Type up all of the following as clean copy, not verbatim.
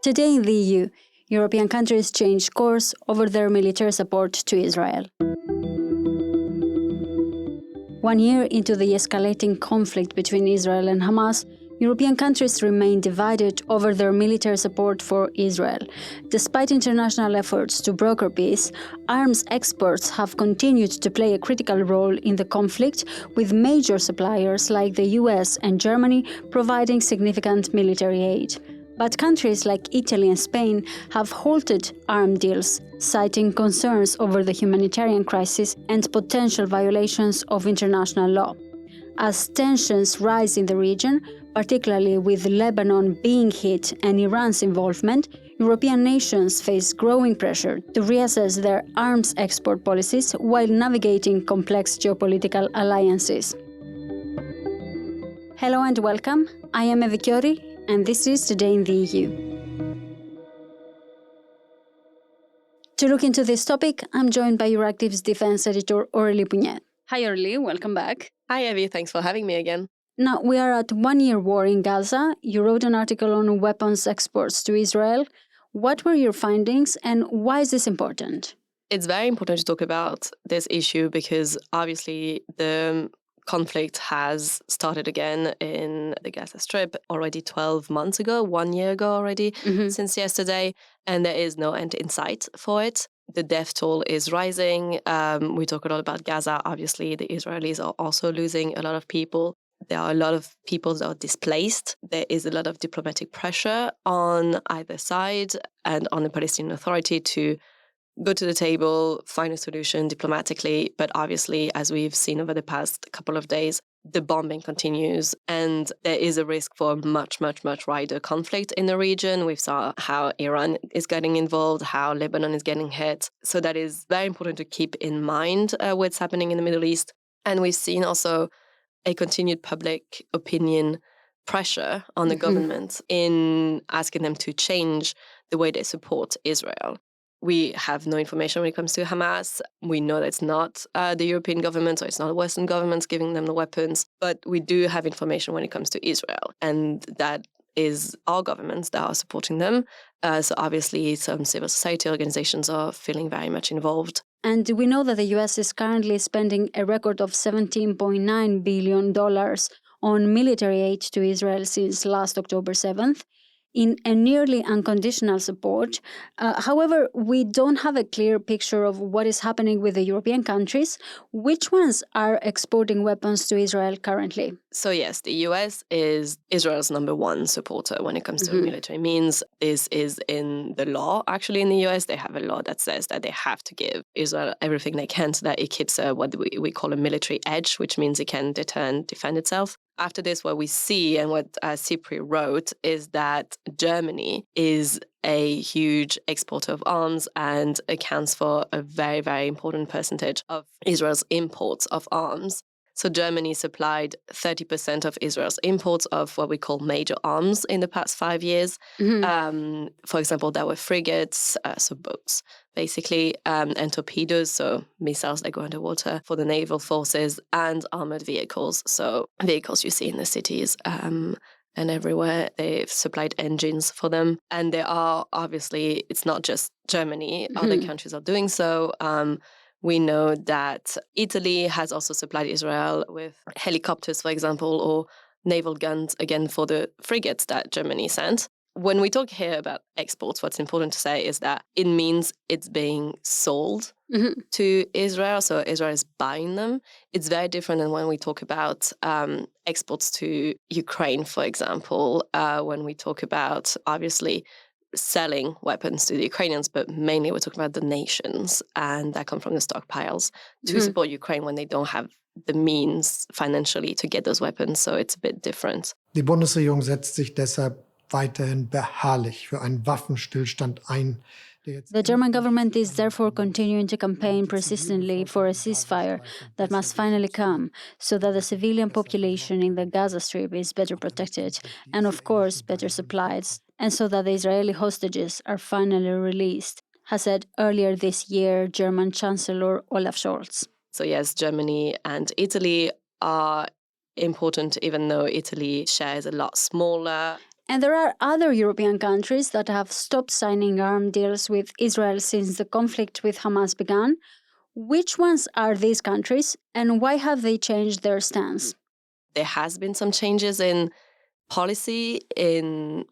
Today in the EU, European countries change course over their military support to Israel. 1 year into the escalating conflict between Israel and Hamas, European countries remain divided over their military support for Israel. Despite international efforts to broker peace, arms exports have continued to play a critical role in the conflict, with major suppliers like the US and Germany providing significant military aid. But countries like Italy and Spain have halted arms deals, citing concerns over the humanitarian crisis and potential violations of international law. As tensions rise in the region, particularly with Lebanon being hit and Iran's involvement, European nations face growing pressure to reassess their arms export policies while navigating complex geopolitical alliances. Hello and welcome. I am Evi Kiori, and this is Today in the EU. To look into this topic, I'm joined by Euractiv's defense editor Aurélie Pugnet. Hi Aurélie, welcome back. Hi Evi, thanks for having me again. Now, we are at 1 year war in Gaza. You wrote an article on weapons exports to Israel. What were your findings and why is this important? It's very important to talk about this issue because obviously the conflict has started again in the Gaza Strip already 12 months ago, 1 year ago already, since yesterday, and there is no end in sight for it. The death toll is rising. We talk a lot about Gaza. Obviously, the Israelis are also losing a lot of people. There are a lot of people that are displaced. There is a lot of diplomatic pressure on either side and on the Palestinian Authority to go to the table, find a solution diplomatically. But obviously, as we've seen over the past couple of days, the bombing continues and there is a risk for a much wider conflict in the region. We saw how Iran is getting involved, how Lebanon is getting hit. So that is very important to keep in mind what's happening in the Middle East. And we've seen also a continued public opinion pressure on the government in asking them to change the way they support Israel. We have no information when it comes to Hamas. We know that it's not the European government or it's not Western governments giving them the weapons, but we do have information when it comes to Israel, and that is our governments that are supporting them. So obviously some civil society organizations are feeling very much involved. And we know that the US is currently spending a record of $17.9 billion on military aid to Israel since last October 7th. In a nearly unconditional support. However, we don't have a clear picture of what is happening with the European countries. Which ones are exporting weapons to Israel currently? So yes, the US is Israel's number one supporter when it comes to military means. This is in the law. Actually, in the US, they have a law that says that they have to give Israel everything they can so that it keeps what we call a military edge, which means it can deter and defend itself. After this, what we see and what Cypri wrote is that Germany is a huge exporter of arms and accounts for a very important percentage of Israel's imports of arms. So Germany supplied 30% of Israel's imports of what we call major arms in the past 5 years. For example, there were frigates, so boats, basically, and torpedoes, so missiles that go underwater for the naval forces, and armored vehicles, so vehicles you see in the cities and everywhere. They've supplied engines for them. And there are, obviously, it's not just Germany, other countries are doing so. We know that Italy has also supplied Israel with helicopters, for example, or naval guns, again, for the frigates that Germany sent. When we talk here about exports, what's important to say is that it means it's being sold to Israel, so Israel is buying them. It's very different than when we talk about exports to Ukraine, for example, when we talk about, obviously, selling weapons to the Ukrainians, but mainly we're talking about donations, and that come from the stockpiles to support Ukraine when they don't have the means financially to get those weapons, so it's a bit different. Die Bundesregierung setzt sich deshalb weiterhin beharrlich für einen Waffenstillstand ein. The German government is therefore continuing to campaign persistently for a ceasefire that must finally come, so that the civilian population in the Gaza Strip is better protected and, of course, better supplied, and so that the Israeli hostages are finally released, has said earlier this year German Chancellor Olaf Scholz. So yes, Germany and Italy are important, even though Italy shares a lot smaller And there are other European countries that have stopped signing arms deals with Israel since the conflict with Hamas began. Which ones are these countries, and why have they changed their stance? There has been some changes in policy in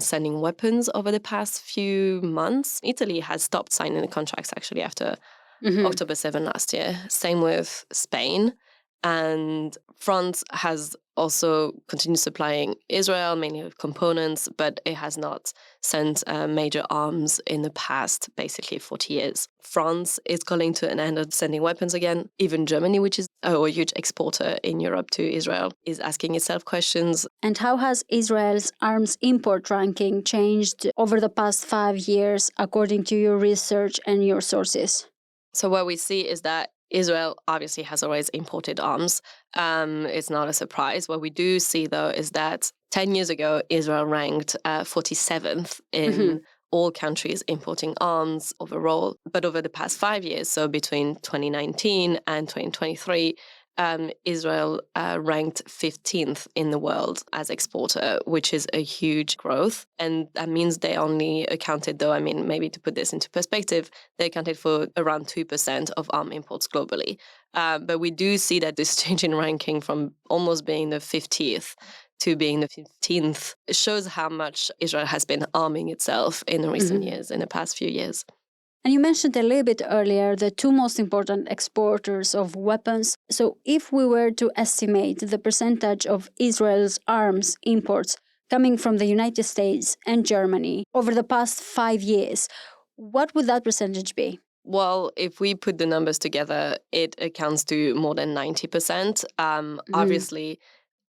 sending weapons over the past few months. Italy has stopped signing the contracts actually after October 7 last year. Same with Spain. And France has also continued supplying Israel, mainly with components, but it has not sent major arms in the past, basically 40 years. France is calling to an end of sending weapons again. Even Germany, which is a huge exporter in Europe to Israel, is asking itself questions. And how has Israel's arms import ranking changed over the past 5 years, according to your research and your sources? So what we see is that Israel obviously has always imported arms. It's not a surprise. What we do see, though, is that 10 years ago, Israel ranked 47th in all countries importing arms overall. But over the past 5 years, so between 2019 and 2023, Israel ranked 15th in the world as exporter, which is a huge growth. And that means they only accounted, though, I mean, maybe to put this into perspective, they accounted for around 2% of arm imports globally. But we do see that this change in ranking from almost being the 50th to being the 15th shows how much Israel has been arming itself in the recent years, in the past few years. And you mentioned a little bit earlier the two most important exporters of weapons. So if we were to estimate the percentage of Israel's arms imports coming from the United States and Germany over the past 5 years, what would that percentage be? Well, if we put the numbers together, it accounts to more than 90%. Obviously,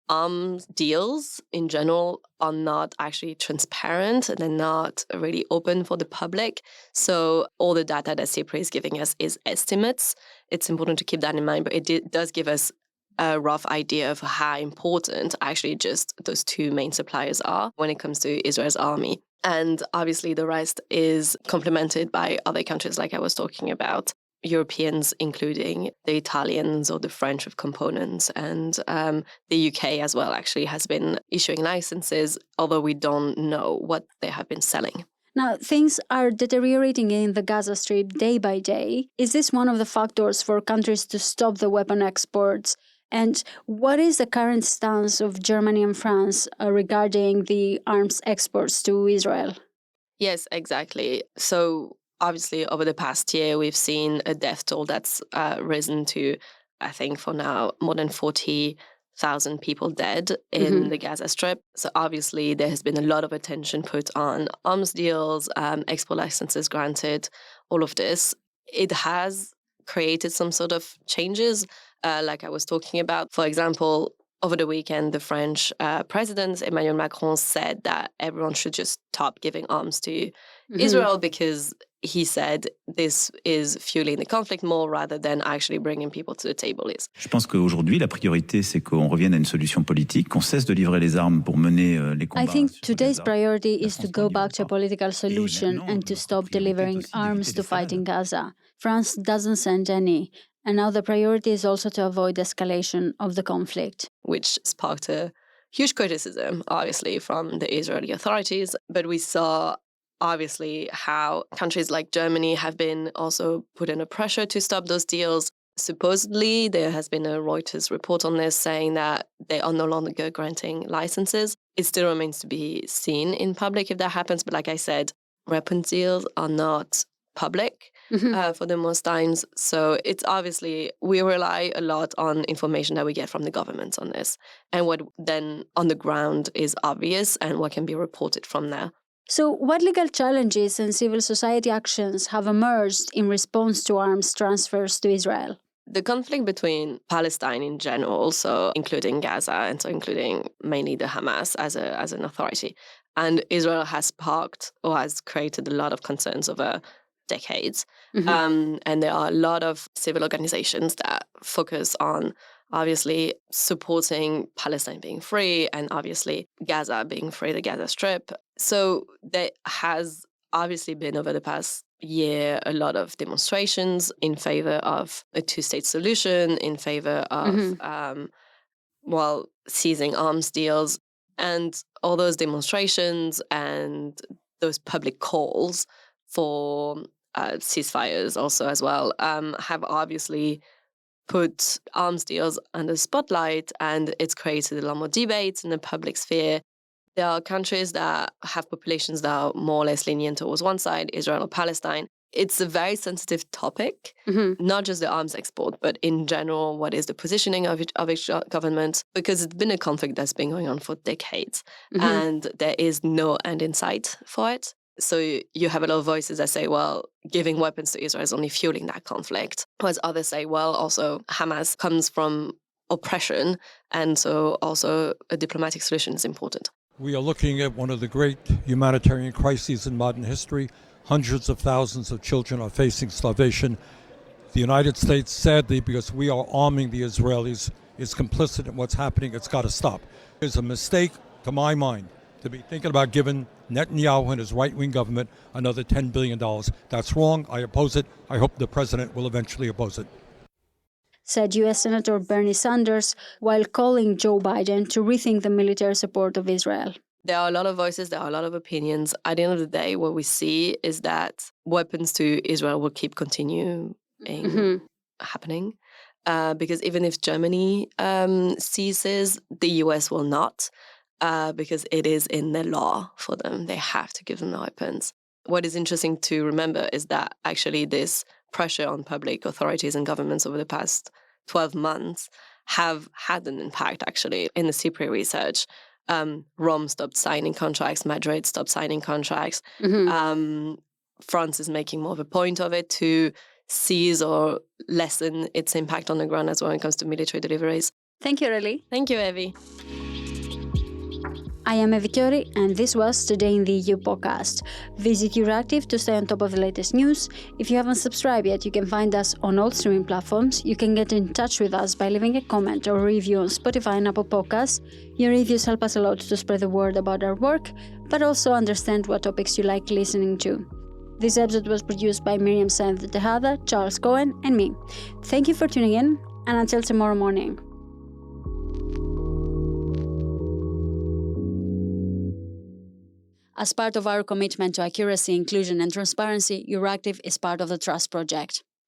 arms deals in general are not actually transparent. They're not really open for the public. So all the data that CIPRI is giving us is estimates. It's important to keep that in mind, but it does give us a rough idea of how important actually just those two main suppliers are when it comes to Israel's army. And obviously the rest is complemented by other countries like I was talking about. Europeans, including the Italians or the French with components, and the UK as well actually has been issuing licenses, although we don't know what they have been selling. Now, things are deteriorating in the Gaza Strip day by day. Is this one of the factors for countries to stop the weapon exports? And what is the current stance of Germany and France regarding the arms exports to Israel? Yes, exactly. So obviously, over the past year, we've seen a death toll that's risen to, I think, for now, more than 40,000 people dead in the Gaza Strip. So obviously, there has been a lot of attention put on arms deals, export licenses granted, all of this. It has created some sort of changes, like I was talking about. For example, over the weekend, the French president, Emmanuel Macron, said that everyone should just stop giving arms to Israel because he said this is fueling the conflict more rather than actually bringing people to the table. Je pense qu'aujourd'hui, la priorité, c'est qu'on revienne à une solution politique, qu'on cesse de livrer les armes pour mener les combats. I think today's priority is to go back to a political solution and to stop delivering arms to fight in Gaza. France doesn't send any. And now the priority is also to avoid escalation of the conflict. Which sparked a huge criticism, obviously, from the Israeli authorities. But we saw, obviously, how countries like Germany have been also put under pressure to stop those deals. Supposedly, there has been a Reuters report on this saying that they are no longer granting licenses. It still remains to be seen in public if that happens. But like I said, weapon deals are not public for the most times. So it's obviously, we rely a lot on information that we get from the government on this. And what then on the ground is obvious and what can be reported from there. So what legal challenges and civil society actions have emerged in response to arms transfers to Israel? The conflict between Palestine in general, so including Gaza and so including mainly the Hamas as an authority, and Israel has sparked or has created a lot of concerns over decades. And there are a lot of civil organizations that focus on obviously supporting Palestine being free and obviously Gaza being free, the Gaza Strip. So there has obviously been over the past year a lot of demonstrations in favor of a two-state solution, in favor of, seizing arms deals. And all those demonstrations and those public calls for ceasefires also as well have obviously put arms deals under spotlight, and it's created a lot more debates in the public sphere. There are countries that have populations that are more or less lenient towards one side, Israel or Palestine. It's a very sensitive topic, not just the arms export, but in general, what is the positioning of each government? Because it's been a conflict that's been going on for decades, and there is no end in sight for it. So you have a lot of voices that say, well, giving weapons to Israel is only fueling that conflict. Whereas others say, well, also Hamas comes from oppression, and so also a diplomatic solution is important. We are looking at one of the great humanitarian crises in modern history. Hundreds of thousands of children are facing starvation. The United States, sadly, because we are arming the Israelis, is complicit in what's happening. It's got to stop. It's a mistake, to my mind, to be thinking about giving Netanyahu and his right-wing government another $10 billion. That's wrong. I oppose it. I hope the president will eventually oppose it. Said U.S. Senator Bernie Sanders, while calling Joe Biden to rethink the military support of Israel. There are a lot of voices, there are a lot of opinions. At the end of the day, what we see is that weapons to Israel will keep continuing happening. Because even if Germany ceases, the US will not, because it is in the law for them. They have to give them the weapons. What is interesting to remember is that actually this pressure on public authorities and governments over the past 12 months have had an impact, actually. In the CIPRI research, Rome stopped signing contracts, Madrid stopped signing contracts. France is making more of a point of it to seize or lessen its impact on the ground as well when it comes to military deliveries. Thank you, Aurélie. Thank you, Evi. I am Evi Kiori, and this was Today in the EU podcast. Visit Euractiv to stay on top of the latest news. If you haven't subscribed yet, you can find us on all streaming platforms. You can get in touch with us by leaving a comment or review on Spotify and Apple Podcasts. Your reviews help us a lot to spread the word about our work, but also understand what topics you like listening to. This episode was produced by Miriam Sanz Tejada, Charles Cohen, and me. Thank you for tuning in, and until tomorrow morning. As part of our commitment to accuracy, inclusion, and transparency, Euractiv is part of the Trust Project.